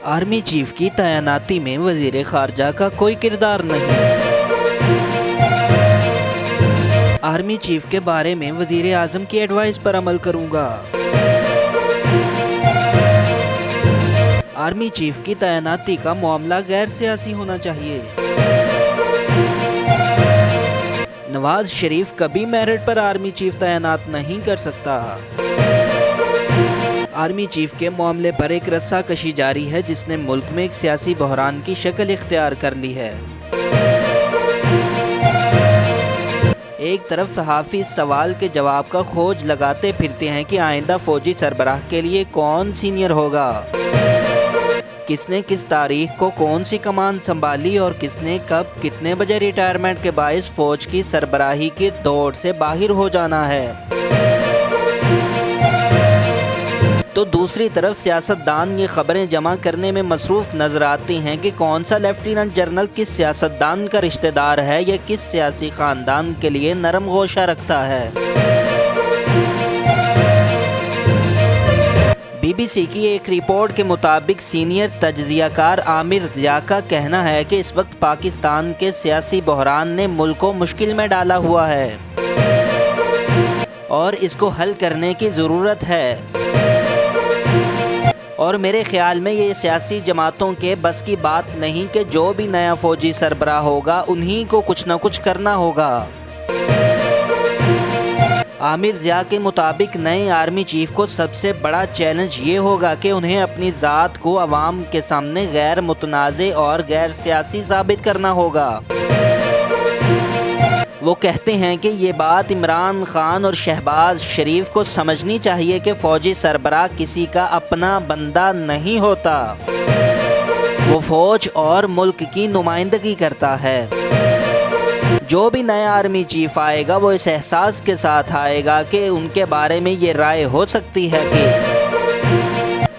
Army chief की तैनाती में वजीर खारजा का कोई किरदार नहीं। आर्मी चीफ के बारे में वजीर आजम की एडवाइस पर अमल करूंगा। आर्मी चीफ की तैनाती का मामला गैर सियासी होना चाहिए। नवाज शरीफ कभी मेरिट पर आर्मी चीफ तैनात नहीं कर सकता। आर्मी चीफ के मामले पर एक रस्सा कशी जारी है जिसने मुल्क में एक सियासी बहरान की शक्ल इख्तियार कर ली है। एक तरफ सहाफ़ी इस सवाल के जवाब का खोज लगाते फिरते हैं कि आइंदा फौजी सरबराह के लिए कौन सीनियर होगा, किसने किस तारीख को कौन सी कमान संभाली और किसने कब कितने बजे रिटायरमेंट के बायस फौज की सरबराही की दौड़ से बाहर हो जाना है। तो दूसरी तरफ सियासतदान ये खबरें जमा करने में मसरूफ़ नज़र आती हैं कि कौन सा लेफ्टिनेंट जनरल किस सियासतदान का रिश्तेदार है या किस सियासी ख़ानदान के लिए नरम गोशा रखता है। BBC की एक रिपोर्ट के मुताबिक सीनियर तज्ज़ियाकार आमिर ज़िया का कहना है कि इस वक्त पाकिस्तान के सियासी बहरान ने मुल्क को मुश्किल में डाला हुआ है और इसको हल करने की ज़रूरत है। और मेरे ख़्याल में ये सियासी जमातों के बस की बात नहीं कि जो भी नया फ़ौजी सरबराह होगा उन्हीं को कुछ ना कुछ करना होगा। आमिर ज़िया के मुताबिक नए आर्मी चीफ को सबसे बड़ा चैलेंज ये होगा कि उन्हें अपनी ज़ात को अवाम के सामने गैर मुतनाज़े और गैर सियासी साबित करना होगा। वो कहते हैं कि ये बात इमरान खान और शहबाज शरीफ को समझनी चाहिए कि फ़ौजी सरबराह किसी का अपना बंदा नहीं होता, वो फ़ौज और मुल्क की नुमाइंदगी करता है। जो भी नया आर्मी चीफ आएगा वो इस एहसास के साथ आएगा कि उनके बारे में ये राय हो सकती है कि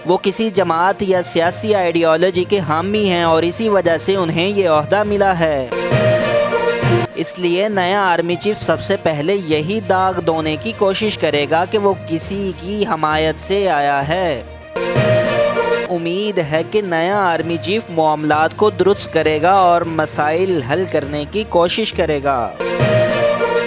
वो किसी जमात या सियासी आइडियोलॉजी के हामी हैं और इसी वजह से उन्हें ये ओहदा मिला है। इसलिए नया आर्मी चीफ सबसे पहले यही दाग धोने की कोशिश करेगा कि वो किसी की हमायत से आया है। उम्मीद है कि नया आर्मी चीफ मामलात को दुरुस्त करेगा और मसाइल हल करने की कोशिश करेगा।